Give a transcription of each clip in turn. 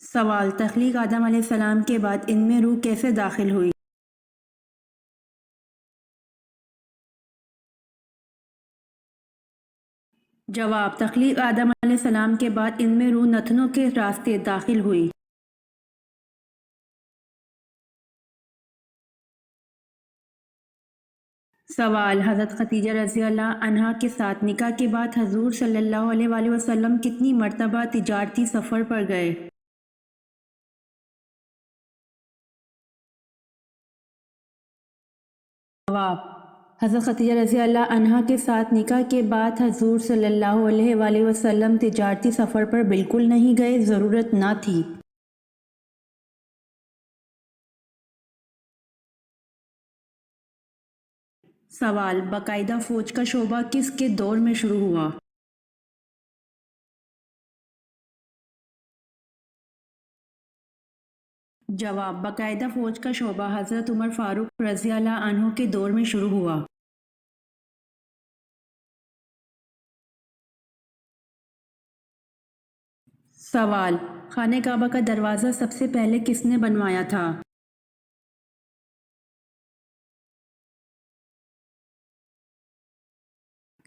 سوال: تخلیق آدم علیہ السلام کے بعد ان میں روح کیسے داخل ہوئی؟ جواب: تخلیق آدم علیہ السلام کے بعد ان میں روح نتنوں کے راستے داخل ہوئی۔ سوال: حضرت خدیجہ رضی اللہ عنہا کے ساتھ نکاح کے بعد حضور صلی اللہ علیہ وآلہ وسلم کتنی مرتبہ تجارتی سفر پر گئے؟ جواب: حضرت خدیجہ رضی اللہ عنہا کے ساتھ نکاح کے بعد حضور صلی اللہ علیہ وآلہ وسلم تجارتی سفر پر بالکل نہیں گئے، ضرورت نہ تھی۔ سوال: باقاعدہ فوج کا شعبہ کس کے دور میں شروع ہوا؟ جواب: باقاعدہ فوج کا شعبہ حضرت عمر فاروق رضی اللہ عنہ کے دور میں شروع ہوا۔ سوال: خانہ کعبہ کا دروازہ سب سے پہلے کس نے بنوایا تھا؟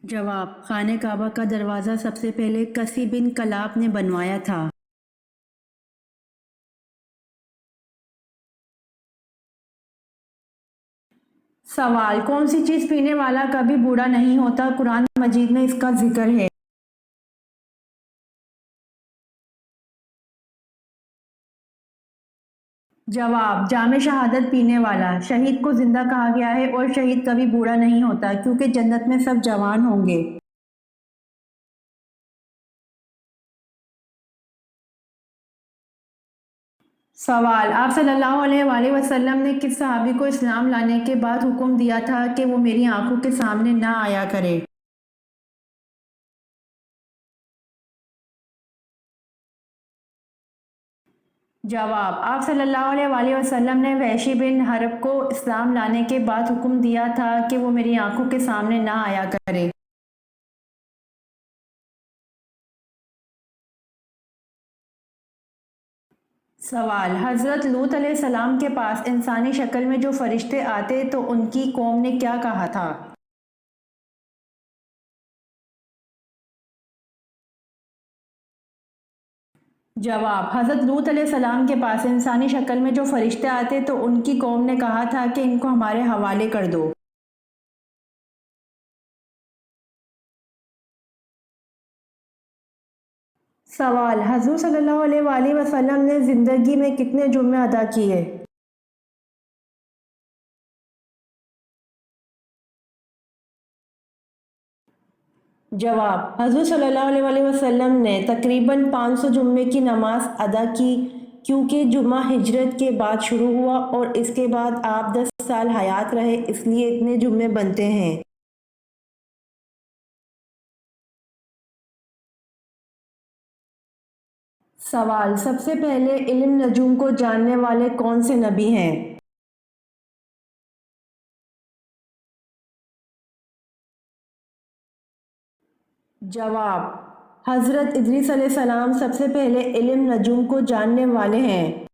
جواب: خانہ کعبہ کا دروازہ سب سے پہلے کسی بن کلاب نے بنوایا تھا۔ سوال: کون سی چیز پینے والا کبھی بوڑھا نہیں ہوتا؟ قرآن مجید میں اس کا ذکر ہے۔ جواب: جام شہادت پینے والا۔ شہید کو زندہ کہا گیا ہے اور شہید کبھی بوڑھا نہیں ہوتا کیونکہ جنت میں سب جوان ہوں گے۔ سوال: آپ صلی اللہ علیہ وآلہ وسلم نے کس صحابی کو اسلام لانے کے بعد حکم دیا تھا کہ وہ میری آنکھوں کے سامنے نہ آیا کرے؟ جواب: آپ صلی اللہ علیہ وآلہ وسلم نے وحشی بن حرب کو اسلام لانے کے بعد حکم دیا تھا کہ وہ میری آنکھوں کے سامنے نہ آیا کرے۔ سوال: حضرت لوط علیہ السلام کے پاس انسانی شکل میں جو فرشتے آتے تو ان کی قوم نے کیا کہا تھا؟ جواب: حضرت لوط علیہ السلام کے پاس انسانی شکل میں جو فرشتے آتے تو ان کی قوم نے کہا تھا کہ ان کو ہمارے حوالے کر دو۔ سوال: حضور صلی اللہ علیہ وآلہ وسلم نے زندگی میں کتنے جمعے ادا کیے؟ جواب: حضور صلی اللہ علیہ وآلہ وسلم نے تقریباً 500 جمعے کی نماز ادا کی کیونکہ جمعہ ہجرت کے بعد شروع ہوا اور اس کے بعد آپ 10 سال حیات رہے، اس لیے اتنے جمعے بنتے ہیں۔ سوال: سب سے پہلے علم نجوم کو جاننے والے کون سے نبی ہیں؟ جواب: حضرت ادریس علیہ السلام سب سے پہلے علم نجوم کو جاننے والے ہیں۔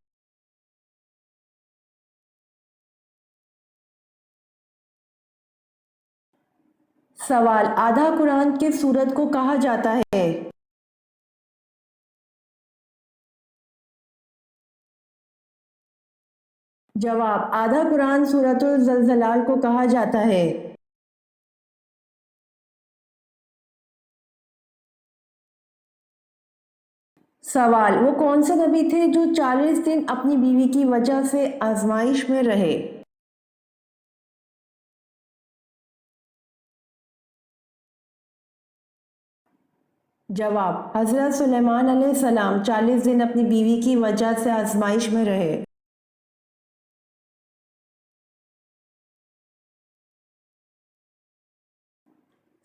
سوال: آدھا قرآن کس سورت کو کہا جاتا ہے؟ جواب: آدھا قرآن سورۃ الزلزال کو کہا جاتا ہے۔ سوال: وہ کون سے نبی تھے جو 40 دن اپنی بیوی کی وجہ سے آزمائش میں رہے؟ جواب: حضرت سلیمان علیہ السلام 40 دن اپنی بیوی کی وجہ سے آزمائش میں رہے۔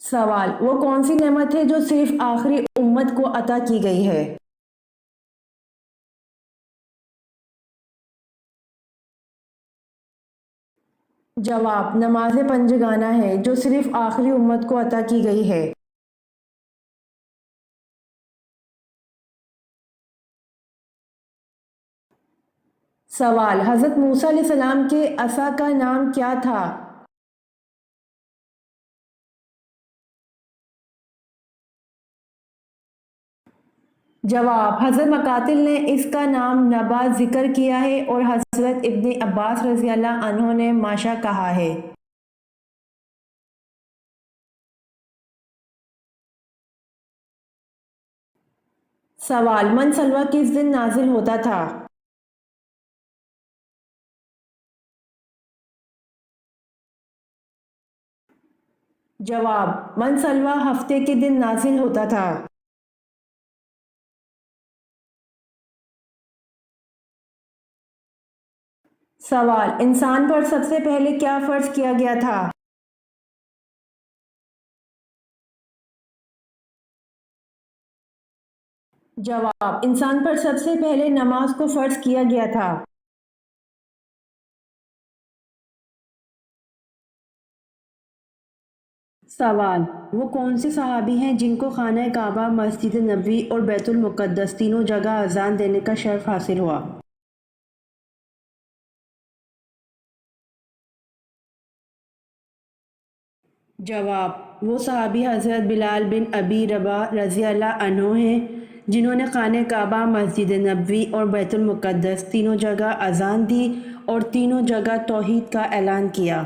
سوال: وہ کون سی نعمت ہے جو صرف آخری امت کو عطا کی گئی ہے؟ جواب: نماز پنجگانہ ہے جو صرف آخری امت کو عطا کی گئی ہے۔ سوال: حضرت موسیٰ علیہ السلام کے عصا کا نام کیا تھا؟ جواب: حضرت مقاتل نے اس کا نام نبا ذکر کیا ہے اور حضرت ابن عباس رضی اللہ عنہ نے ماشا کہا ہے۔ سوال: من سلویٰ کس دن نازل ہوتا تھا؟ جواب: من سلویٰ ہفتے کے دن نازل ہوتا تھا۔ سوال: انسان پر سب سے پہلے کیا فرض کیا گیا تھا؟ جواب: انسان پر سب سے پہلے نماز کو فرض کیا گیا تھا۔ سوال: وہ کون سے صحابی ہیں جن کو خانہ کعبہ، مسجد نبوی اور بیت المقدس تینوں جگہ اذان دینے کا شرف حاصل ہوا؟ جواب: وہ صحابی حضرت بلال بن ابی رباح رضی اللہ عنہ ہیں جنہوں نے خانہ کعبہ، مسجد نبوی اور بیت المقدس تینوں جگہ اذان دی اور تینوں جگہ توحید کا اعلان کیا۔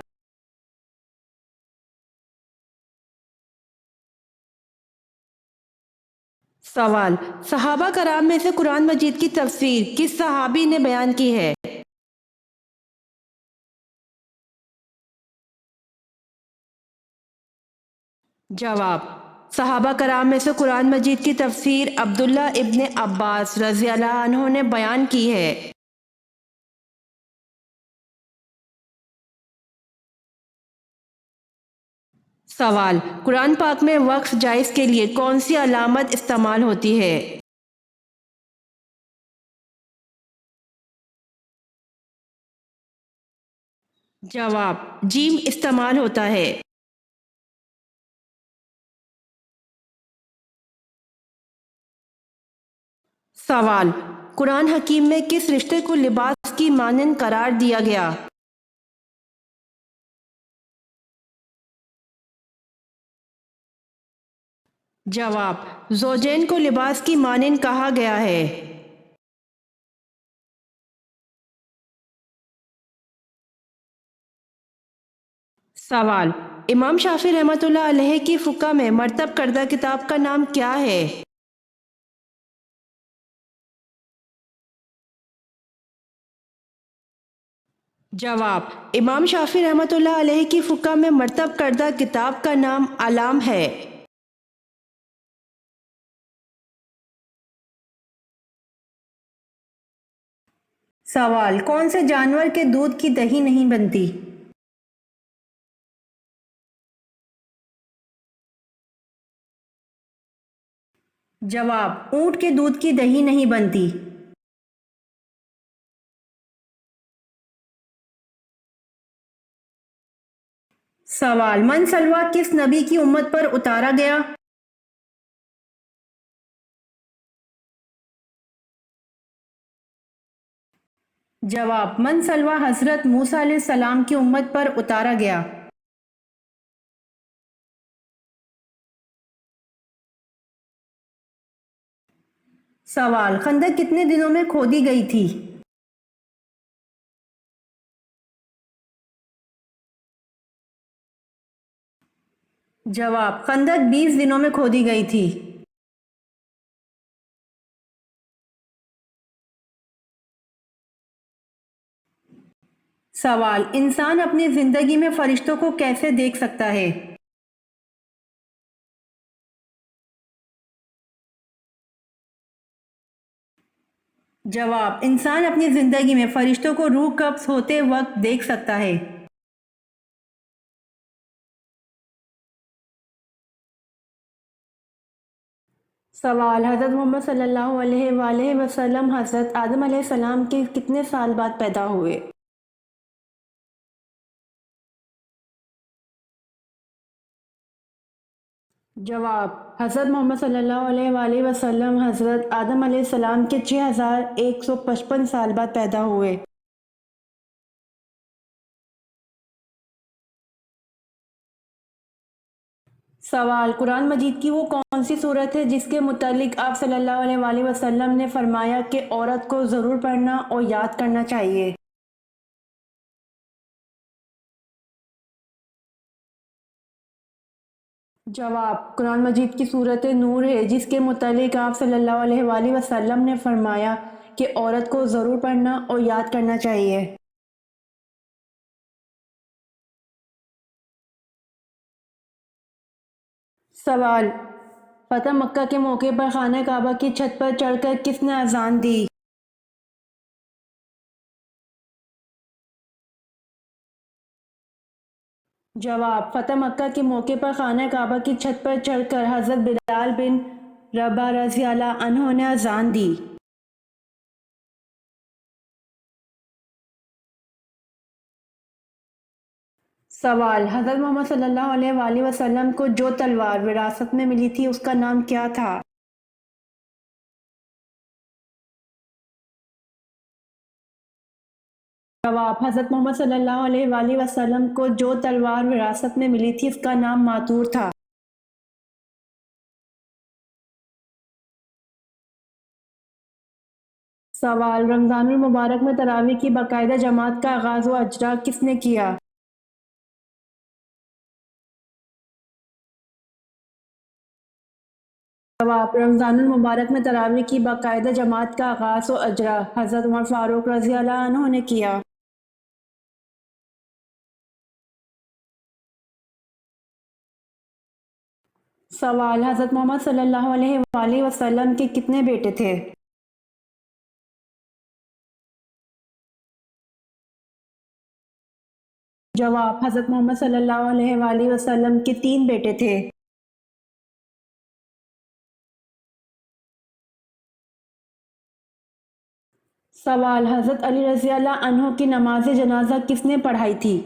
سوال: صحابہ کرام میں سے قرآن مجید کی تفسیر کس صحابی نے بیان کی ہے؟ جواب: صحابہ کرام میں سے قرآن مجید کی تفسیر عبداللہ ابن عباس رضی اللہ عنہ نے بیان کی ہے۔ سوال: قرآن پاک میں وقف جائز کے لیے کون سی علامت استعمال ہوتی ہے؟ جواب: جیم استعمال ہوتا ہے۔ سوال: قرآن حکیم میں کس رشتے کو لباس کی مانند قرار دیا گیا؟ جواب: زوجین کو لباس کی مانند کہا گیا ہے۔ سوال: امام شافعی رحمۃ اللہ علیہ کی فقہ میں مرتب کردہ کتاب کا نام کیا ہے؟ جواب: امام شافعی رحمۃ اللہ علیہ کی فقہ میں مرتب کردہ کتاب کا نام علام ہے۔ سوال: کون سے جانور کے دودھ کی دہی نہیں بنتی؟ جواب: اونٹ کے دودھ کی دہی نہیں بنتی۔ سوال: من سلویٰ کس نبی کی امت پر اتارا گیا؟ جواب: من سلویٰ حضرت موسیٰ علیہ السلام کی امت پر اتارا گیا۔ سوال: خندق کتنے دنوں میں کھودی گئی تھی؟ جواب: خندق 20 دنوں میں کھودی گئی تھی۔ سوال: انسان اپنی زندگی میں فرشتوں کو کیسے دیکھ سکتا ہے؟ جواب: انسان اپنی زندگی میں فرشتوں کو روح قبض ہوتے وقت دیکھ سکتا ہے۔ سوال: حضرت محمد صلی اللہ علیہ وآلہ وسلم حضرت آدم علیہ السلام کے کتنے سال بعد پیدا ہوئے؟ جواب: حضرت محمد صلی اللہ علیہ وآلہ وسلم حضرت آدم علیہ السلام کے 6155 سال بعد پیدا ہوئے۔ سوال: قرآن مجید کی وہ کون سی صورت ہے جس کے متعلق آپ صلی اللہ علیہ وآلہ وسلم نے فرمایا کہ عورت کو ضرور پڑھنا اور یاد کرنا چاہیے؟ جواب: قرآن مجید کی صورت نور ہے جس کے متعلق آپ صلی اللہ علیہ وآلہ وسلم نے فرمایا کہ عورت کو ضرور پڑھنا اور یاد کرنا چاہیے۔ سوال: فتح مکہ کے موقع پر خانہ کعبہ کی چھت پر چڑھ کر کس نے اذان دی؟ جواب: فتح مکہ کے موقع پر خانہ کعبہ کی چھت پر چڑھ کر حضرت بلال بن رباح رضی اللہ عنہ نے اذان دی۔ سوال: حضرت محمد صلی اللہ علیہ وآلہ وسلم کو جو تلوار وراثت میں ملی تھی اس کا نام کیا تھا؟ جواب: حضرت محمد صلی اللہ علیہ وآلہ وسلم کو جو تلوار وراثت میں ملی تھی اس کا نام ماتور تھا۔ سوال: رمضان المبارک میں تراویح کی باقاعدہ جماعت کا آغاز و اجرا کس نے کیا؟ جواب: رمضان المبارک میں تراویح کی باقاعدہ جماعت کا آغاز و اجرا حضرت عمر فاروق رضی اللہ عنہ نے کیا۔ سوال: حضرت محمد صلی اللہ علیہ وآلہ وسلم کے کتنے بیٹے تھے؟ جواب: حضرت محمد صلی اللہ علیہ وآلہ وسلم کے 3 بیٹے تھے۔ سوال: حضرت علی رضی اللہ عنہ کی نماز جنازہ کس نے پڑھائی تھی؟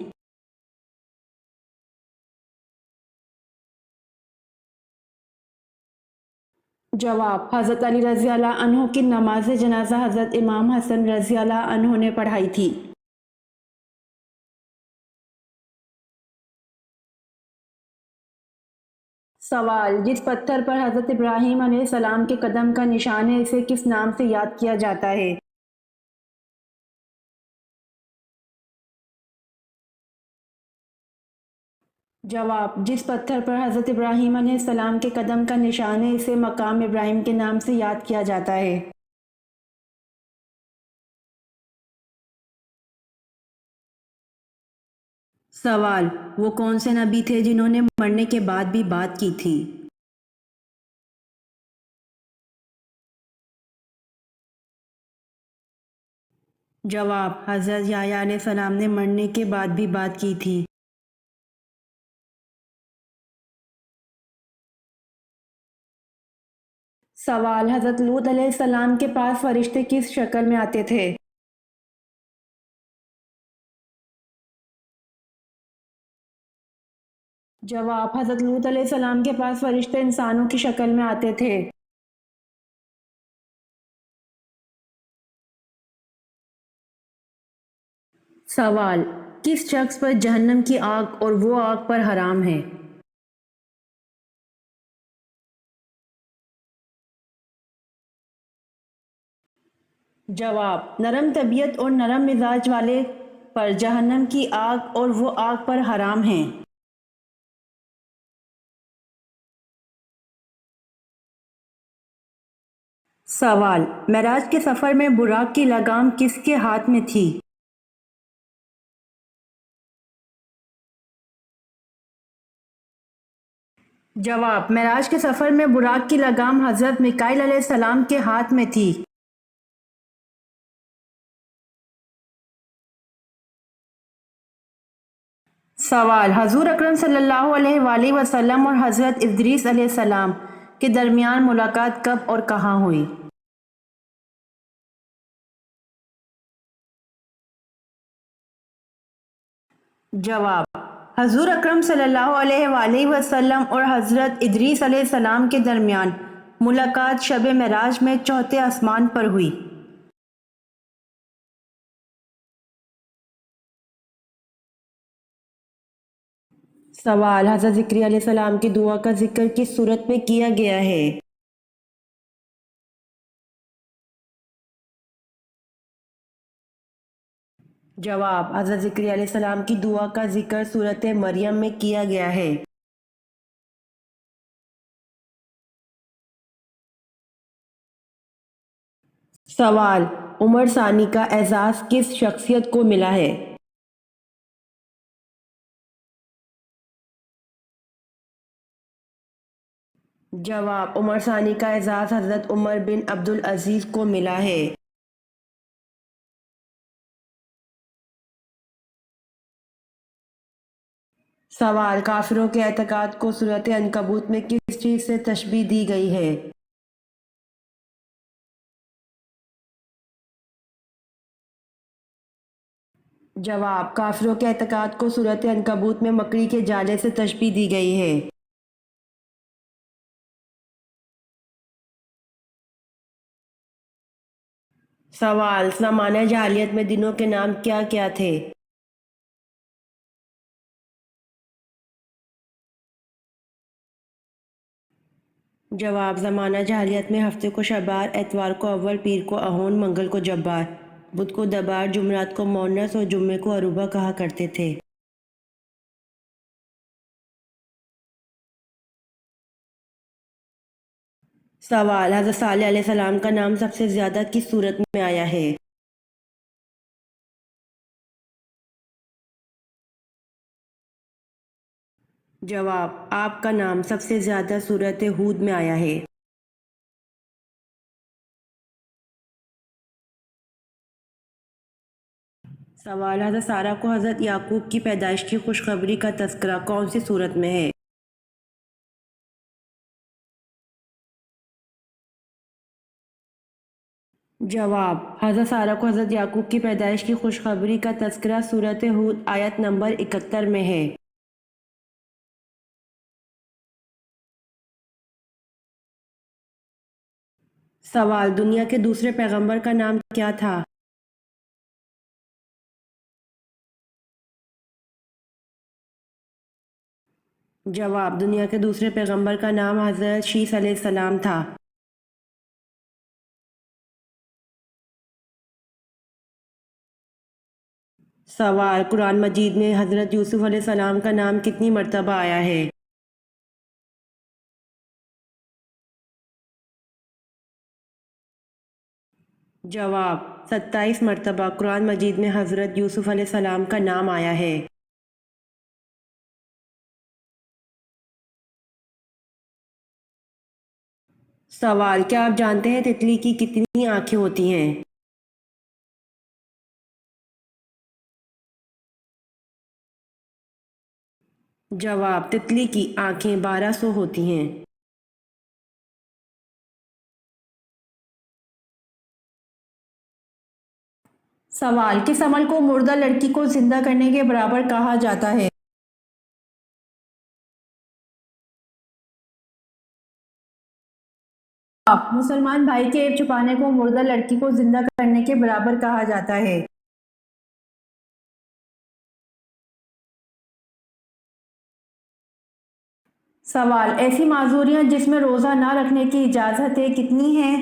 جواب: حضرت علی رضی اللہ عنہ کی نماز جنازہ حضرت امام حسن رضی اللہ عنہ نے پڑھائی تھی۔ سوال: جس پتھر پر حضرت ابراہیم علیہ السلام کے قدم کا نشان ہے اسے کس نام سے یاد کیا جاتا ہے؟ جواب: جس پتھر پر حضرت ابراہیم علیہ السلام کے قدم کا نشان ہے اسے مقام ابراہیم کے نام سے یاد کیا جاتا ہے۔ سوال: وہ کون سے نبی تھے جنہوں نے مرنے کے بعد بھی بات کی تھی؟ جواب: حضرت یحییٰ علیہ السلام نے مرنے کے بعد بھی بات کی تھی۔ سوال: حضرت لوط علیہ السلام کے پاس فرشتے کس شکل میں آتے تھے؟ جواب: حضرت لوط علیہ السلام کے پاس فرشتے انسانوں کی شکل میں آتے تھے۔ سوال: کس شخص پر جہنم کی آگ اور وہ آگ پر حرام ہے؟ جواب: نرم طبیعت اور نرم مزاج والے پر جہنم کی آگ اور وہ آگ پر حرام ہیں۔ سوال: معراج کے سفر میں براق کی لگام کس کے ہاتھ میں تھی؟ جواب: معراج کے سفر میں براق کی لگام حضرت میکائیل علیہ السلام کے ہاتھ میں تھی۔ سوال: حضور اکرم صلی اللہ علیہ وآلہ وسلم اور حضرت ادریس علیہ السلام کے درمیان ملاقات کب اور کہاں ہوئی؟ جواب: حضور اکرم صلی اللہ علیہ وآلہ وسلم اور حضرت ادریس علیہ السلام کے درمیان ملاقات شب معراج میں چوتھے آسمان پر ہوئی۔ سوال: حضرت زکریا علیہ السلام کی دعا کا ذکر کس صورت میں کیا گیا ہے؟ جواب: حضرت زکریا علیہ السلام کی دعا کا ذکر سورۃ مریم میں کیا گیا ہے۔ سوال: عمر ثانی کا اعزاز کس شخصیت کو ملا ہے؟ جواب: عمر ثانی کا اعزاز حضرت عمر بن عبدالعزیز کو ملا ہے۔ سوال: کافروں کے اعتقاد کو سورۃ عنکبوت میں کس چیز سے تشبیہ دی گئی ہے؟ جواب: کافروں کے اعتقاد کو سورۃ عنکبوت میں مکڑی کے جالے سے تشبیہ دی گئی ہے۔ سوال: زمانہ جاہلیت میں دنوں کے نام کیا کیا تھے؟ جواب: زمانہ جاہلیت میں ہفتے کو شبار، اتوار کو اول، پیر کو اہون، منگل کو جبار، بدھ کو دبار، جمعرات کو مونس اور جمعے کو عروبہ کہا کرتے تھے۔ سوال: حضرت صالح علیہ السلام کا نام سب سے زیادہ کس صورت میں آیا ہے؟ جواب: آپ کا نام سب سے زیادہ سورۃ ہود میں آیا ہے۔ سوال: حضرت سارہ کو حضرت یعقوب کی پیدائش کی خوشخبری کا تذکرہ کون سی صورت میں ہے؟ جواب: حضرت سارہ کو حضرت یعقوب کی پیدائش کی خوشخبری کا تذکرہ سورۃ ہود آیت نمبر 71 میں ہے۔ سوال: دنیا کے دوسرے پیغمبر کا نام کیا تھا؟ جواب: دنیا کے دوسرے پیغمبر کا نام حضرت شیس علیہ السلام تھا۔ سوال: قرآن مجید میں حضرت یوسف علیہ السلام کا نام کتنی مرتبہ آیا ہے؟ جواب: 27 مرتبہ قرآن مجید میں حضرت یوسف علیہ السلام کا نام آیا ہے۔ سوال: کیا آپ جانتے ہیں تتلی کی کتنی آنکھیں ہوتی ہیں؟ جواب: تتلی کی آنکھیں 1200 ہوتی ہیں۔ سوال: کس عمل کو مردہ لڑکی کو زندہ کرنے کے برابر کہا جاتا ہے؟ مسلمان بھائی کے عیب چھپانے کو مردہ لڑکی کو زندہ کرنے کے برابر کہا جاتا ہے۔ سوال: ایسی معذوریاں جس میں روزہ نہ رکھنے کی اجازت ہے کتنی ہیں؟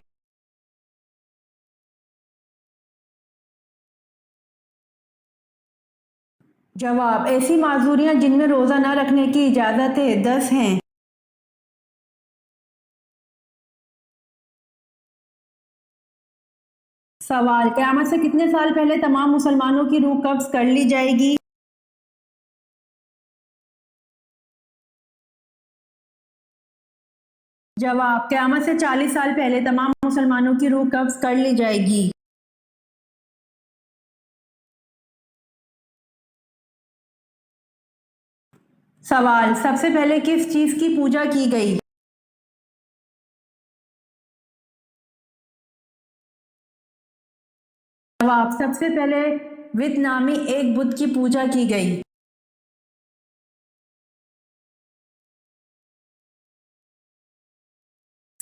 جواب: ایسی معذوریاں جن میں روزہ نہ رکھنے کی اجازت ہے 10 ہیں۔ سوال: قیامت سے کتنے سال پہلے تمام مسلمانوں کی روح قبض کر لی جائے گی؟ جواب: قیامت سے 40 سال پہلے تمام مسلمانوں کی روح قبض کر لی جائے گی۔ سوال: سب سے پہلے کس چیز کی پوجا کی گئی؟ جواب: سب سے پہلے وت نامی ایک بت کی پوجا کی گئی۔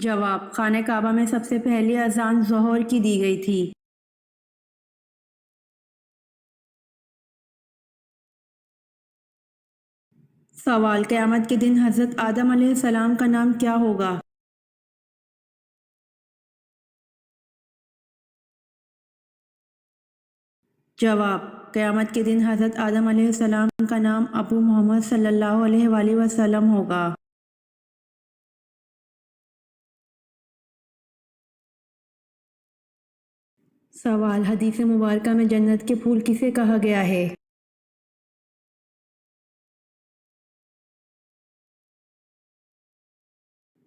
جواب: خانہ کعبہ میں سب سے پہلی اذان ظہر کی دی گئی تھی۔ سوال: قیامت کے دن حضرت آدم علیہ السلام کا نام کیا ہوگا؟ جواب: قیامت کے دن حضرت آدم علیہ السلام کا نام ابو محمد صلی اللہ علیہ وآلہ وسلم ہوگا۔ سوال: حدیث مبارکہ میں جنت کے پھول کسے کہا گیا ہے؟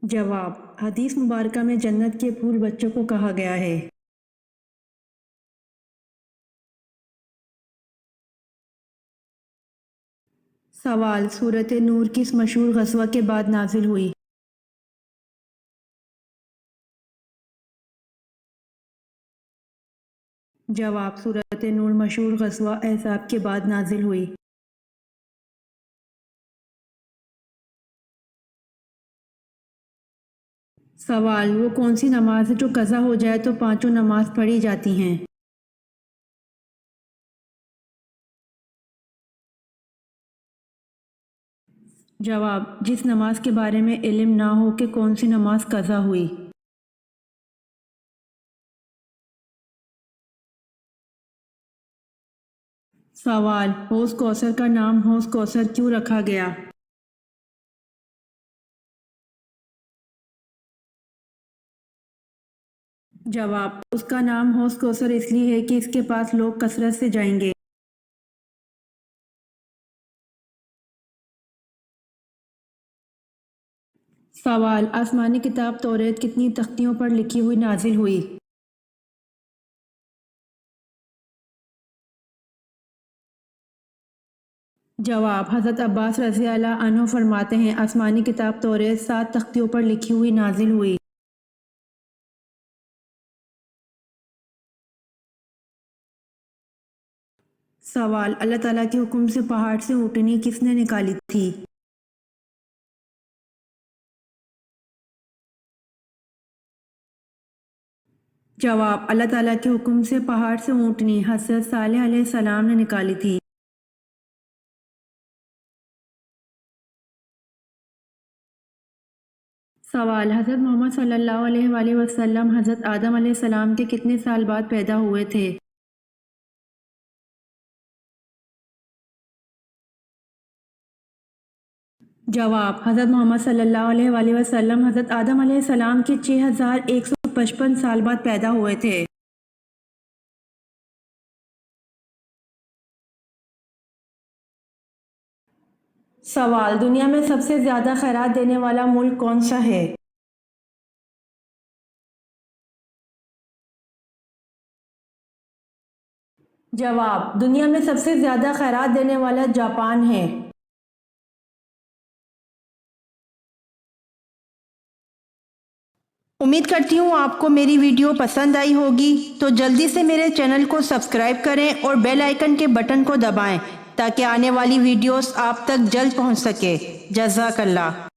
جواب: حدیث مبارکہ میں جنت کے پھول بچوں کو کہا گیا ہے۔ سوال: سورۃ نور کس مشہور غزوہ کے بعد نازل ہوئی؟ جواب: سورۃ نور مشہور غزوہ احزاب کے بعد نازل ہوئی۔ سوال: وہ کون سی نماز ہے جو قضا ہو جائے تو پانچوں نماز پڑھی جاتی ہیں؟ جواب: جس نماز کے بارے میں علم نہ ہو کہ کون سی نماز قضا ہوئی۔ سوال: حوض کوثر کا نام حوض کوثر کیوں رکھا گیا؟ جواب: اس کا نام حوض کوثر اس لیے ہے کہ اس کے پاس لوگ کثرت سے جائیں گے۔ سوال: آسمانی کتاب توریت کتنی تختیوں پر لکھی ہوئی نازل ہوئی؟ جواب: حضرت عباس رضی اللہ عنہ فرماتے ہیں آسمانی کتاب توریت 7 تختیوں پر لکھی ہوئی نازل ہوئی۔ سوال: اللہ تعالیٰ کے حکم سے پہاڑ سے اونٹنی کس نے نکالی تھی؟ جواب: اللہ تعالیٰ کے حکم سے پہاڑ سے اونٹنی حضرت صالح علیہ السلام نے نکالی تھی۔ سوال: حضرت محمد صلی اللہ علیہ وآلہ وسلم حضرت آدم علیہ السلام کے کتنے سال بعد پیدا ہوئے تھے؟ جواب: حضرت محمد صلی اللہ علیہ وآلہ وسلم حضرت آدم علیہ السلام کے 6155 سال بعد پیدا ہوئے تھے۔ سوال: دنیا میں سب سے زیادہ خیرات دینے والا ملک کون سا ہے؟ جواب: دنیا میں سب سے زیادہ خیرات دینے والا جاپان ہے۔ امید کرتی ہوں آپ کو میری ویڈیو پسند آئی ہوگی، تو جلدی سے میرے چینل کو سبسکرائب کریں اور بیل آئیکن کے بٹن کو دبائیں تاکہ آنے والی ویڈیوز آپ تک جلد پہنچ سکے۔ جزاک اللہ۔